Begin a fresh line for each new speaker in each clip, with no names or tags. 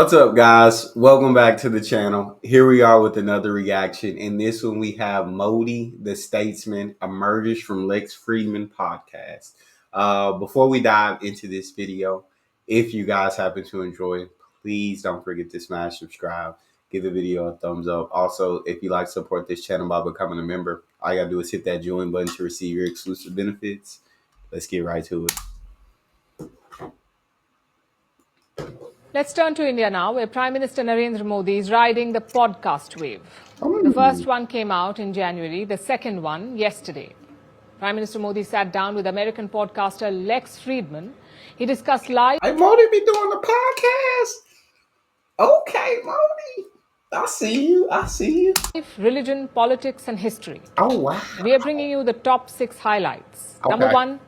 What's up, guys? Welcome back to the channel. Here we are with another reaction. In this one, we have Modi, the statesman, emerges from Lex Fridman podcast. Before we dive into this video, if you guys happen to enjoy it, please don't forget to smash subscribe, give the video a thumbs up. Also, if you like to support this channel by becoming a member, all you gotta do is hit that join button to receive your exclusive benefits. Let's get right to it.
Let's turn to India now, where Prime Minister Narendra Modi is riding the podcast wave. The first one came out in January, the second one yesterday. Prime Minister Modi sat down with American podcaster Lex Fridman. He discussed life.
Hey, Modi be doing the podcast. Okay, Modi. I see you. I see you.
Religion, politics, and history.
Oh, wow.
We are bringing you the top 6 highlights.
Okay.
Number 1,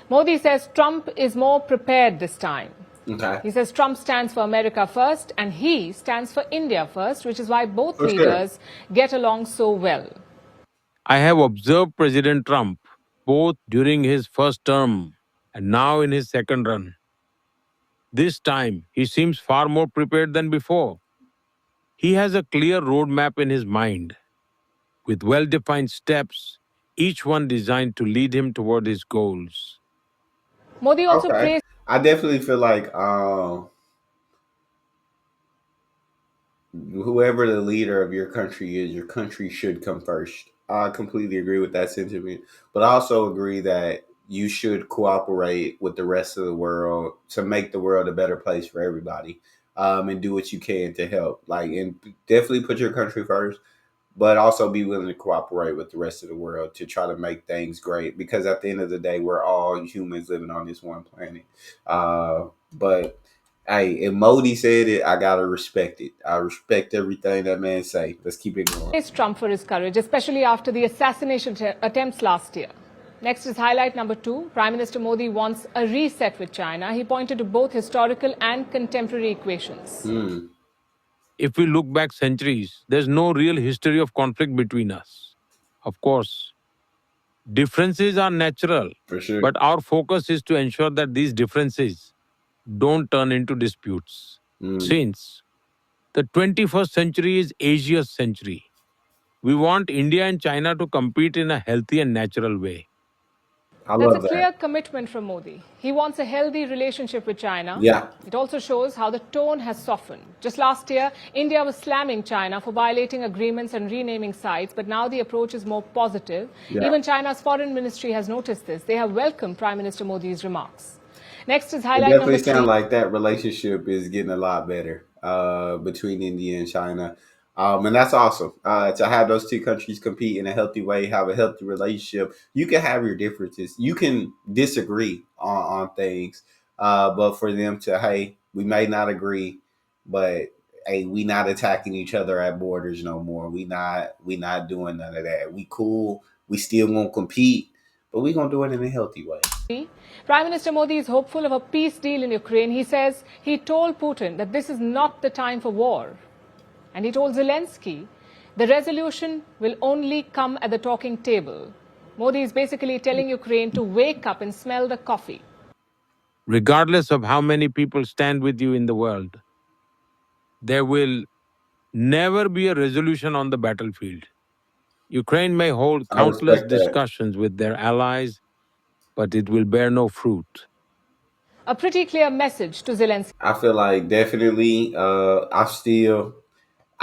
Modi says Trump is more prepared this time.
Okay.
He says Trump stands for America first and he stands for India first, which is why both leaders get along so well.
I have observed President Trump both during his first term and now in his second run. This time, he seems far more prepared than before. He has a clear roadmap in his mind, with well-defined steps, each one designed to lead him toward his goals.
Modi also praised.
I definitely feel like whoever the leader of your country is, your country should come first. I completely agree with that sentiment, but I also agree that you should cooperate with the rest of the world to make the world a better place for everybody, and do what you can to help. Like, and definitely put your country first, but also be willing to cooperate with the rest of the world to try to make things great. Because at the end of the day, we're all humans living on this one planet. But hey, if Modi said it, I gotta respect it. I respect everything that man say. Let's keep it going.
Praised Trump for his courage, especially after the assassination attempts last year. Next is highlight number 2. Prime Minister Modi wants a reset with China. He pointed to both historical and contemporary equations.
If we look back centuries, there's no real history of conflict between us. Of course, differences are natural,
For sure.
but our focus is to ensure that these differences don't turn into disputes. Since the 21st century is Asia's century, we want India and China to compete in a healthy and natural way.
That's a clear commitment from Modi. He wants a healthy relationship with China.
Yeah.
It also shows how the tone has softened. Just last year, India was slamming China for violating agreements and renaming sites, but now the approach is more positive.
Yeah.
Even China's foreign ministry has noticed this. They have welcomed Prime Minister Modi's remarks. Next is
It
highlight
definitely
number 3.
sounds like that relationship is getting a lot better between India and China. And that's awesome. To have those two countries compete in a healthy way, have a healthy relationship. You can have your differences. You can disagree on things. But for them to, hey, we may not agree, but hey, we not attacking each other at borders no more. We not doing none of that. We cool. We still won't compete, but we gonna do it in a healthy way.
Prime Minister Modi is hopeful of a peace deal in Ukraine. He says he told Putin that this is not the time for war. And he told Zelensky the resolution will only come at the talking table. Modi is basically telling Ukraine to wake up and smell the coffee.
Regardless of how many people stand with you in the world, there will never be a resolution on the battlefield. Ukraine may hold
I
countless
respect that.
discussions with their allies, but it will bear no fruit.
A pretty clear message to Zelensky.
I feel like definitely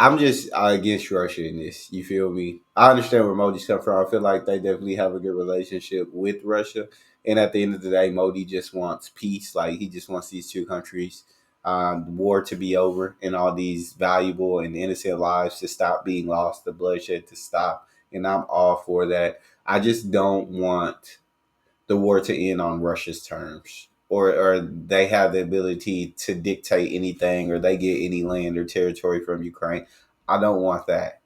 I'm just against Russia in this. You feel me? I understand where Modi's come from. I feel like they definitely have a good relationship with Russia. And at the end of the day, Modi just wants peace. Like, he just wants these two countries, the war to be over and all these valuable and innocent lives to stop being lost, the bloodshed to stop. And I'm all for that. I just don't want the war to end on Russia's terms, or they have the ability to dictate anything, or they get any land or territory from Ukraine. I don't want that.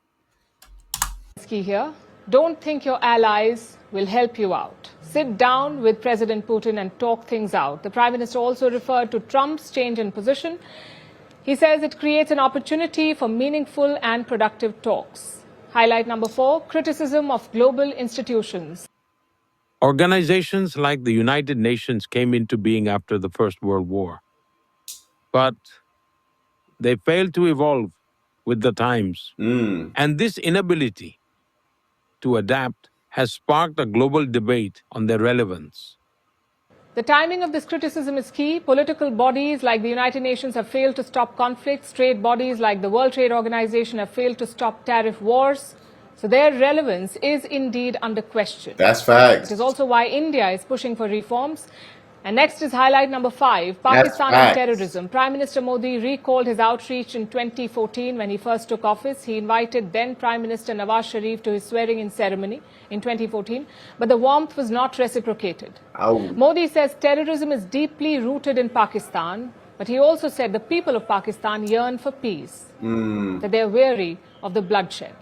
Here, don't think your allies will help you out. Sit down with President Putin and talk things out. The Prime Minister also referred to Trump's change in position. He says it creates an opportunity for meaningful and productive talks. Highlight number 4, criticism of global institutions.
Organizations like the United Nations came into being after the First World War. But They fail to evolve with the times.
Mm.
And this inability to adapt has sparked a global debate on their relevance.
The timing of this criticism is key. Political bodies like the United Nations have failed to stop conflicts. Trade bodies like the World Trade Organization have failed to stop tariff wars. So their relevance is indeed under question.
That's
It
facts.
is also why India is pushing for reforms. And next is highlight number 5,
That's
Pakistan and
facts.
terrorism. Prime Minister Modi recalled his outreach in 2014 when he first took office. He invited then Prime Minister Nawaz Sharif to his swearing-in ceremony in 2014, but the warmth was not reciprocated.
Oh,
Modi says terrorism is deeply rooted in Pakistan, but he also said the people of Pakistan yearn for peace, that they are weary of the bloodshed.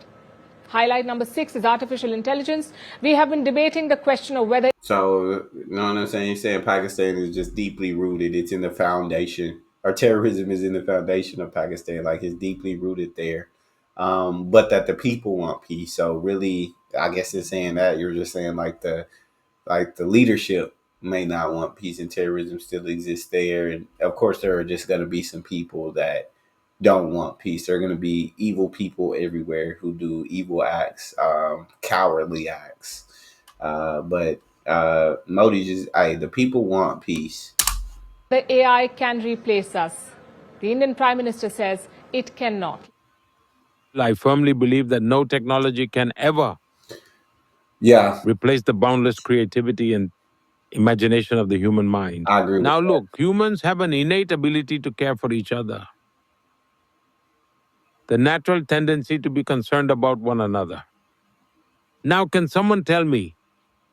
Highlight number 6 is artificial intelligence. We have been debating the question of whether
so you know what I'm saying? You're saying Pakistan is just deeply rooted. It's in the foundation, or terrorism is in the foundation of Pakistan. Like it's deeply rooted there. But that the people want peace. So really, I guess it's saying that you're just saying like the leadership may not want peace and terrorism still exists there. And of course, there are just going to be some people that don't want peace. There are going to be evil people everywhere who do evil acts, cowardly acts. But Modi just, the people want peace.
the AI can replace us. The Indian Prime Minister says it cannot.
I firmly believe that no technology can ever
Yeah,
replace the boundless creativity and imagination of the human mind.
I agree with
Now,
that.
look, humans have an innate ability to care for each other, the natural tendency to be concerned about one another. Now, can someone tell me,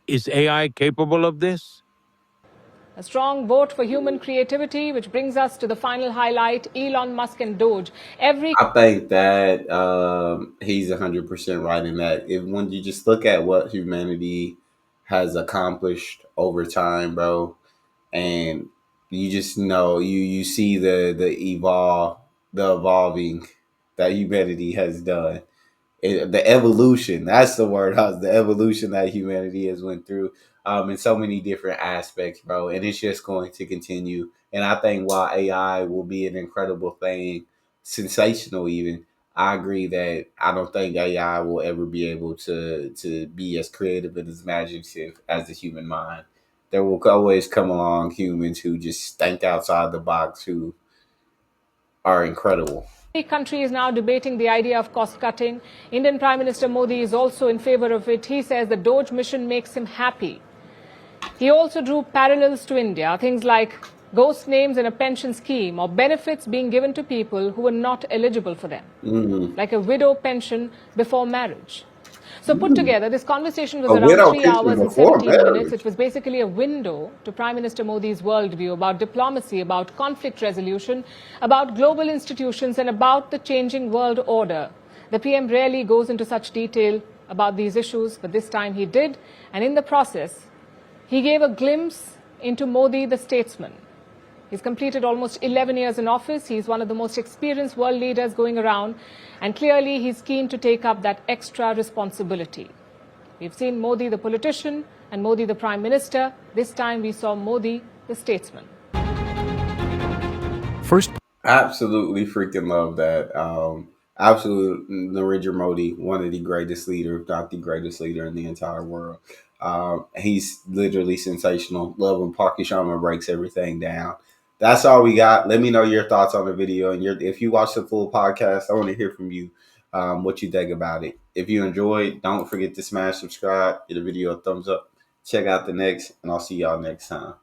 is AI capable of this?
A strong vote for human creativity, which brings us to the final highlight, Elon Musk and Doge. Every
I think that he's 100% right in that. If when you just look at what humanity has accomplished over time, bro, and you just know you see the evolving that humanity has done. The evolution, that's the word, huh? The evolution that humanity has went through, in so many different aspects, bro, and it's just going to continue. And I think while AI will be an incredible thing, sensational even, I agree that I don't think AI will ever be able to be as creative and as imaginative as the human mind. There will always come along humans who just think outside the box, who are incredible.
country is now debating the idea of cost cutting. Indian Prime Minister Modi is also in favor of it. He says the Doge mission makes him happy. He also drew parallels to India, things like ghost names in a pension scheme or benefits being given to people who were not eligible for them, like a widow pension before marriage. So put together, this conversation was
A
around
widow
3
pension
hours and
before
17 minutes.
marriage.
It was basically a window to Prime Minister Modi's worldview about diplomacy, about conflict resolution, about global institutions, and about the changing world order. The PM rarely goes into such detail about these issues, but this time he did. And in the process, he gave a glimpse into Modi, the statesman. He's completed almost 11 years in office. He's one of the most experienced world leaders going around. And clearly, he's keen to take up that extra responsibility. We've seen Modi, the politician, and Modi, the prime minister. This time, we saw Modi, the statesman.
First, absolutely freaking love that. Absolute Narendra Modi, one of the greatest leader, if not the greatest leader in the entire world. He's literally sensational. Love when Parky Sharma breaks everything down. That's all we got. Let me know your thoughts on the video, and if you watch the full podcast, I want to hear from you. What you think about it. If you enjoyed, don't forget to smash subscribe, give the video a thumbs up. Check out the next, and I'll see y'all next time.